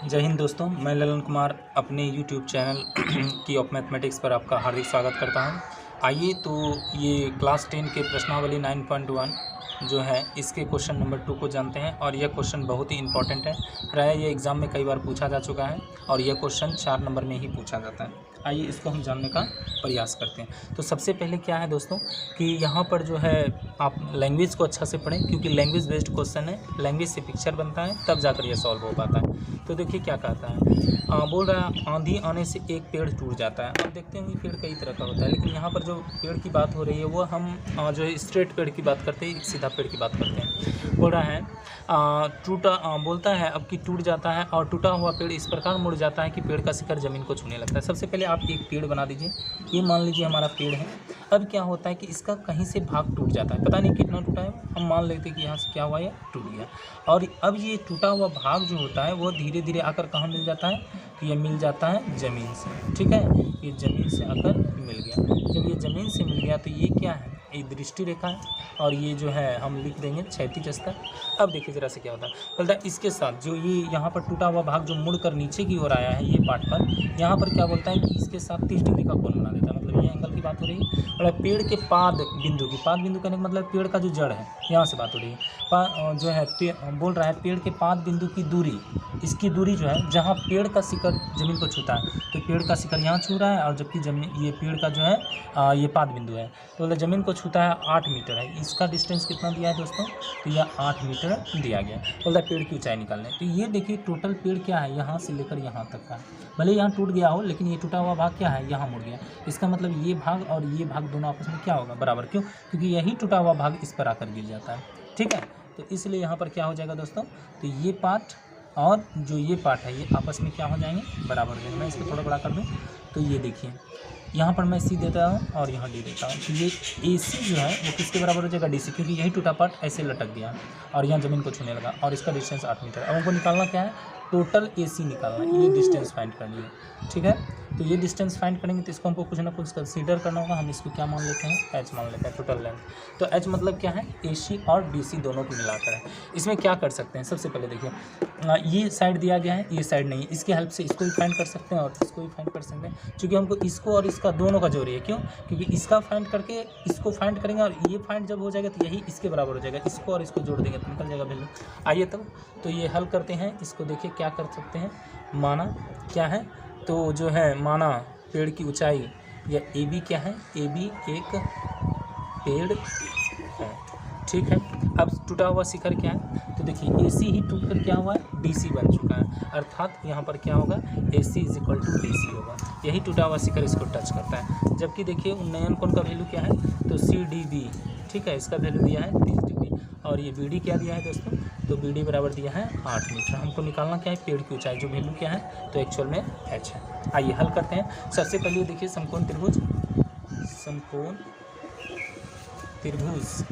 जय हिंद दोस्तों, मैं ललन कुमार अपने YouTube चैनल की ऑफ मैथमेटिक्स पर आपका हार्दिक स्वागत करता हूं। आइए तो ये क्लास 10 के प्रश्नावली 9.1 जो है इसके क्वेश्चन नंबर 2 को जानते हैं। और यह क्वेश्चन बहुत ही इंपॉर्टेंट है, प्रायः ये एग्ज़ाम में कई बार पूछा जा चुका है और यह क्वेश्चन 4 नंबर में ही पूछा जाता है। आइए इसको हम जानने का प्रयास करते हैं। तो सबसे पहले क्या है दोस्तों कि यहाँ पर जो है आप लैंग्वेज को अच्छा से पढ़ें, क्योंकि लैंग्वेज बेस्ड क्वेश्चन है, लैंग्वेज से पिक्चर बनता है तब जाकर यह सॉल्व हो पाता है। तो देखिए क्या कहता है, बोल रहा है आंधी आने से एक पेड़ टूट जाता है। अब देखते हैं पेड़ कई तरह का होता है, लेकिन यहाँ पर जो पेड़ की बात हो रही है वो हम जो है स्ट्रेट पेड़ की बात करते हैं, एक सीधा पेड़ की बात करते हैं। बोल रहा है बोलता है अब कि टूट जाता है और टूटा हुआ पेड़ इस प्रकार मुड़ जाता है कि पेड़ का शिखर ज़मीन को छूने लगता है। सबसे पहले आप एक पेड़ बना दीजिए, ये मान लीजिए हमारा पेड़ है। अब क्या होता है कि इसका कहीं से भाग टूट जाता है, पता नहीं कितना टूटा है, हम मान लेते हैं कि यहाँ से क्या हुआ, है टूट गया। और अब ये टूटा हुआ भाग जो होता है वो धीरे धीरे आकर कहाँ मिल जाता है, तो ये मिल जाता है ज़मीन से। ठीक है, ये ज़मीन से आकर मिल गया। जब ये ज़मीन से मिल गया तो ये क्या है, एक दृष्टि रेखा है और ये जो है हम लिख देंगे क्षैतिज स्तर। अब देखिए ज़रा से क्या होता है, बोलता है इसके साथ जो ये यहाँ पर टूटा हुआ भाग जो मुड़कर नीचे की ओर आया है ये पार्ट पर, यहाँ पर क्या बोलता है कि इसके साथ 30 डिग्री का कोण बना देता है। मतलब ये एंगल की बात हो रही है। और पेड़ के पाद बिंदु की, पाद बिंदु कहने का मतलब पेड़ का जो जड़ है, यहाँ से बात हो रही है। जो है बोल रहा है पेड़ के पाद बिंदु की दूरी, इसकी दूरी जो है जहाँ पेड़ का शिखर ज़मीन को छूता है, तो पेड़ का शिखर यहाँ छू रहा है और जबकि ज़मीन ये पेड़ का जो है ये पाद बिंदु है, तो मतलब ज़मीन को छूता है 8 मीटर है। इसका डिस्टेंस कितना दिया है दोस्तों, तो यह 8 मीटर दिया गया। बोलता है पेड़ की ऊंचाई निकालना है। तो ये देखिए टोटल पेड़ क्या है, यहाँ से लेकर यहाँ तक का, भले यहाँ टूट गया हो लेकिन ये टूटा हुआ भाग क्या है, यहाँ मुड़ गया। इसका मतलब ये भाग और ये भाग दोनों आपस में क्या होगा, बराबर। क्यों, क्योंकि यही टूटा हुआ भाग इस पर आकर गिर जाता है। ठीक है, तो इसलिए यहाँ पर क्या हो जाएगा दोस्तों, तो ये पार्ट और जो ये पार्ट है ये आपस में क्या हो जाएंगे, बराबर हो जाएंगे। मैं इसको थोड़ा बड़ा कर दूँ तो ये देखिए यहाँ पर मैं सी देता हूँ और यहाँ डी देता हूँ, तो ये ए सी जो है वो किसके बराबर हो जाएगा, डी सी, क्योंकि यही टूटा पार्ट ऐसे लटक गया और यहाँ ज़मीन को छूने लगा और इसका डिस्टेंस 8 मीटर। अब हमको निकालना क्या है, टोटल ए सी निकालना है, ये डिस्टेंस फाइंड करनी है। ठीक है, तो ये डिस्टेंस फाइंड करेंगे तो इसको हमको कुछ ना कुछ कंसीडर करना होगा। हम इसको क्या मान लेते हैं, एच मान लेते हैं, टोटल लेंथ। तो एच मतलब क्या है, ए सी और डी सी दोनों को मिलाकर है। इसमें क्या कर सकते हैं, सबसे पहले देखिए ये साइड दिया गया है, ये साइड नहीं है, इसकी हेल्प से इसको भी फाइंड कर सकते हैं और इसको भी फाइंड कर सकते हैं, क्योंकि हमको इसको और इसका दोनों का जोड़ है। क्यों, क्योंकि इसका फाइंड करके इसको फाइंड करेंगे और ये फाइंड जब हो जाएगा तो यही इसके बराबर हो जाएगा, इसको और इसको जोड़ देंगे तो निकल जाएगा वैल्यू। आइए तब तो ये हल करते हैं। इसको देखिए क्या कर सकते हैं, माना क्या है, तो जो है माना पेड़ की ऊंचाई या ए बी क्या है, ए बी एक पेड़ है। ठीक है, अब टूटा हुआ शिखर क्या है, तो देखिए ए सी ही टूट कर क्या हुआ है, डी सी बन चुका है, अर्थात यहाँ पर क्या होगा, A C is equal to D C होगा। यही टूटा हुआ शिखर इसको टच करता है। जबकि देखिए उन्नयन कोण का वैल्यू क्या है, तो सी डी बी। ठीक है, इसका वैल्यू दिया है 30 डिग्री और ये बी डी क्या दिया है दोस्तों, तो बी डी बराबर दिया है 8 मीटर। हमको निकालना क्या है, पेड़ की ऊंचाई, जो वैल्यू क्या है, तो एक्चुअल में एच है। आइए हल करते हैं। सबसे पहले देखिए समकोण त्रिभुज, समकोण त्रिभुज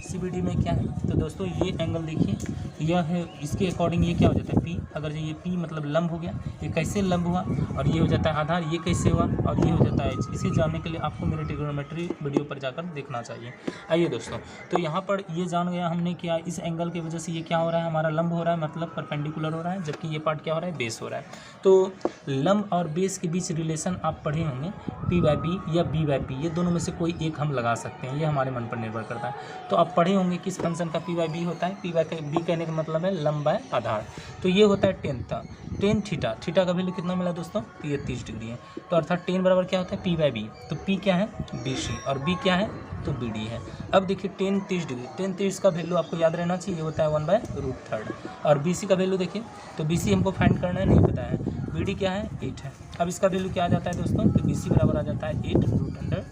CBD में क्या है, तो दोस्तों ये एंगल देखिए, यह है इसके अकॉर्डिंग ये क्या हो जाता है P। अगर ये P मतलब लंब हो गया, ये कैसे लंब हुआ और ये हो जाता है आधार, ये कैसे हुआ और ये हो जाता है H। इसे जानने के लिए आपको मेरे ट्रिग्नोमेट्री वीडियो पर जाकर देखना चाहिए। आइए दोस्तों, तो यहाँ पर ये जान गया हमने क्या, इस एंगल की वजह से ये क्या हो रहा है, हमारा लंब हो रहा है, मतलब परपेंडिकुलर हो रहा है, जबकि ये पार्ट क्या हो रहा है, बेस हो रहा है। तो लंब और बेस के बीच रिलेशन आप पढ़े होंगे, P/B या B/P, ये दोनों में से कोई एक हम लगा सकते हैं, ये हमारे मन पर निर्भर करता है। तो आप पढ़े होंगे किस फंक्शन का P/B होता है, P/B कहने का मतलब है लंब बाय आधार। तो ये होता है टेन थीटा। थीटा का वैल्यू कितना मिला दोस्तों, तो ये 30 डिग्री है। तो अर्थात टेन बराबर क्या होता है, P/B। तो P क्या है, BC और B क्या है, तो BD है। अब देखिए टेन 30 डिग्री, टेन 30 का वैल्यू आपको याद रहना चाहिए, ये होता है 1/√3। और BC का वैल्यू देखिए, तो BC हमको फाइंड करना है, नहीं पता है। BD क्या है, 8 है। अब इसका वैल्यू क्या आ जाता है दोस्तों, तो BC बराबर आ जाता है 8√3,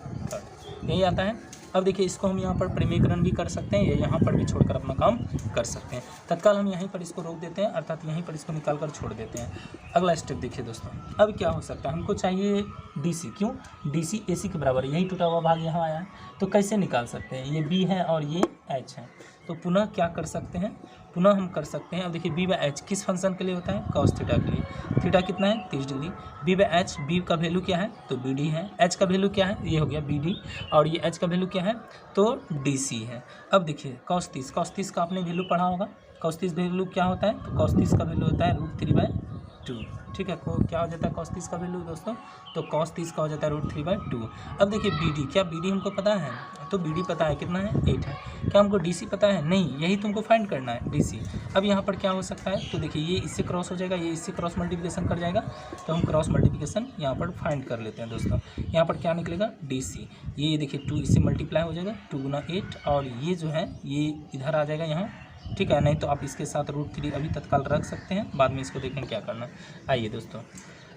यही आता है। अब देखिए इसको हम यहाँ पर परिमेयकरण भी कर सकते हैं या यहाँ पर भी छोड़कर अपना काम कर सकते हैं। तत्काल हम यहीं पर इसको रोक देते हैं, अर्थात यहीं पर इसको निकाल कर छोड़ देते हैं। अगला स्टेप देखिए दोस्तों, अब क्या हो सकता है, हमको चाहिए DC। क्यों, DC AC के बराबर है, यही टूटा हुआ भाग यहाँ आया है, तो कैसे निकाल सकते हैं, ये B है और ये H है। तो पुनः क्या कर सकते हैं, पुनः हम कर सकते हैं। अब देखिए B/H किस फंक्शन के लिए होता है, cos थीटा के लिए। थीटा कितना है, 30 डिग्री। B/H, B का वैल्यू क्या है, तो BD है। H का वैल्यू क्या है, ये हो गया BD और ये H का वैल्यू क्या है, तो DC है। अब देखिए cos 30 का आपने वैल्यू पढ़ा होगा, cos 30 वैल्यू क्या होता है, तो cos 30 का वैल्यू होता है √3/2। ठीक है, क्या हो जाता है cos 30 का वैल्यू दोस्तों, तो cos 30 का हो जाता है √3/2। अब देखिए BD, क्या BD हमको पता है, तो BD पता है कितना है 8 है। क्या हमको DC पता है, नहीं, यही तुमको फाइंड करना है DC। अब यहाँ पर क्या हो सकता है, तो देखिए ये इससे क्रॉस हो जाएगा, ये इससे क्रॉस मल्टीप्लिकेशन कर जाएगा, तो हम क्रॉस मल्टीप्लिकेशन यहाँ पर फाइंड कर लेते हैं दोस्तों। यहाँ पर क्या निकलेगा DC, ये देखिए 2 इससे मल्टीप्लाई हो जाएगा 2 गुना 8, और ये जो है ये इधर आ जाएगा यहाँ। ठीक है, नहीं तो आप इसके साथ √3 अभी तत्काल रख सकते हैं, बाद में इसको देखें क्या करना है। आइए दोस्तों,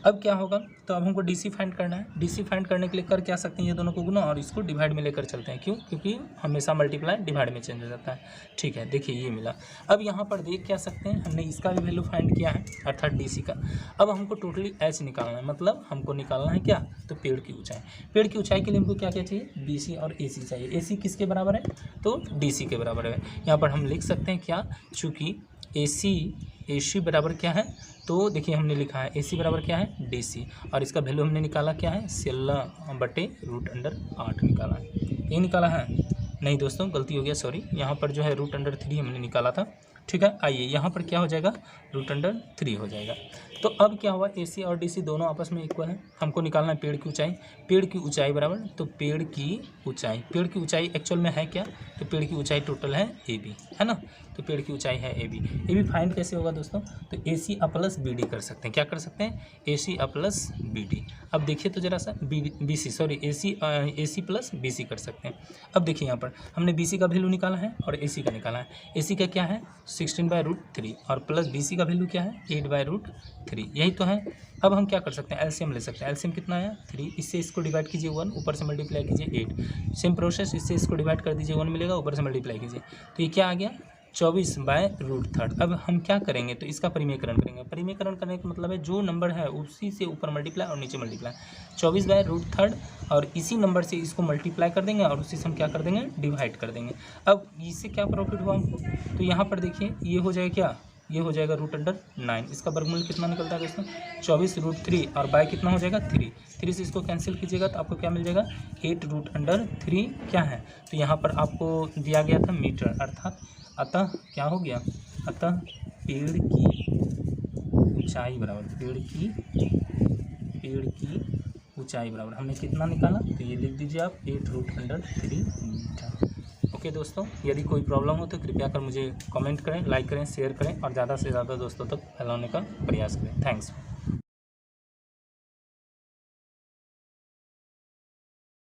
अब क्या होगा, तो अब हमको DC फाइंड करना है। DC फाइंड करने के लिए कर क्या सकते हैं, ये दोनों को गुना और इसको डिवाइड में लेकर चलते हैं। क्यों, क्योंकि हमेशा मल्टीप्लाई डिवाइड में चेंज हो जाता है। ठीक है, देखिए ये मिला। अब यहाँ पर देख क्या सकते हैं, हमने इसका भी वैल्यू फाइंड किया है, अर्थात DC का। अब हमको टोटली H निकालना है, मतलब हमको निकालना है क्या, तो पेड़ की ऊंचाई। पेड़ की ऊंचाई के लिए हमको क्या क्या चाहिए, BC और AC चाहिए। AC किसके बराबर है, तो DC के बराबर है। यहाँ पर हम लिख सकते हैं क्या, चूँकि AC बराबर क्या है, तो देखिए हमने लिखा है AC बराबर क्या है DC, और इसका वैल्यू हमने निकाला क्या है 16/√8 निकाला है। ये निकाला है, नहीं दोस्तों गलती हो गया, सॉरी, यहाँ पर जो है √3 हमने निकाला था। ठीक है, आइए यहाँ पर क्या हो जाएगा, √3 हो जाएगा। तो अब क्या हुआ, AC और DC दोनों आपस में इक्वल है। हमको निकालना है पेड़ की ऊंचाई। पेड़ की ऊंचाई बराबर, तो पेड़ की ऊंचाई एक्चुअल में है क्या, तो पेड़ की ऊंचाई टोटल है AB, है ना, तो पेड़ की ऊंचाई है AB फाइंड कैसे होगा दोस्तों, तो AC + BD कर सकते हैं। क्या कर सकते हैं, AC + BD। अब देखिए तो जरा सा AC + BC कर सकते हैं। अब देखिए यहाँ पर हमने BC का वैल्यू निकाला है और AC का निकाला है। AC का क्या है 16/√3 और प्लस BC का वैल्यू क्या है 8/√3, यही तो है। अब हम क्या कर सकते हैं, एलसीएम ले सकते हैं। एलसीएम कितना है 3, इससे इसको डिवाइड कीजिए 1, ऊपर से मल्टीप्लाई कीजिए 8। सेम प्रोसेस, इससे इसको डिवाइड कर दीजिए 1 मिलेगा, ऊपर से मल्टीप्लाई कीजिए, तो ये क्या आ गया 24/√3। अब हम क्या करेंगे, तो इसका परिमेयकरण करेंगे। परिमेयकरण करने का मतलब है जो नंबर है उसी से ऊपर मल्टीप्लाई और नीचे मल्टीप्लाई, 24/√3, और इसी नंबर से इसको मल्टीप्लाई कर देंगे और उसी से हम क्या कर देंगे, डिवाइड कर देंगे। अब इससे क्या प्रॉफिट हुआ हमको, तो यहाँ पर देखिए ये हो जाएगा क्या, ये हो जाएगा √9। इसका वर्गमूल कितना निकलता है दोस्तों 24√3, और बाय कितना हो जाएगा 3 से इसको कैंसिल कीजिएगा तो आपको क्या मिल जाएगा 8√3 क्या है, तो यहाँ पर आपको दिया गया था मीटर, अतः क्या हो गया, अतः पेड़ की ऊंचाई बराबर, पेड़ की ऊंचाई बराबर हमने कितना निकाला, तो ये लिख दीजिए आप 8√3 मीटर। ओके दोस्तों, यदि कोई प्रॉब्लम हो तो कृपया कर मुझे कमेंट करें, लाइक करें, शेयर करें और ज़्यादा से ज़्यादा दोस्तों तक फैलाने का प्रयास करें। थैंक्स।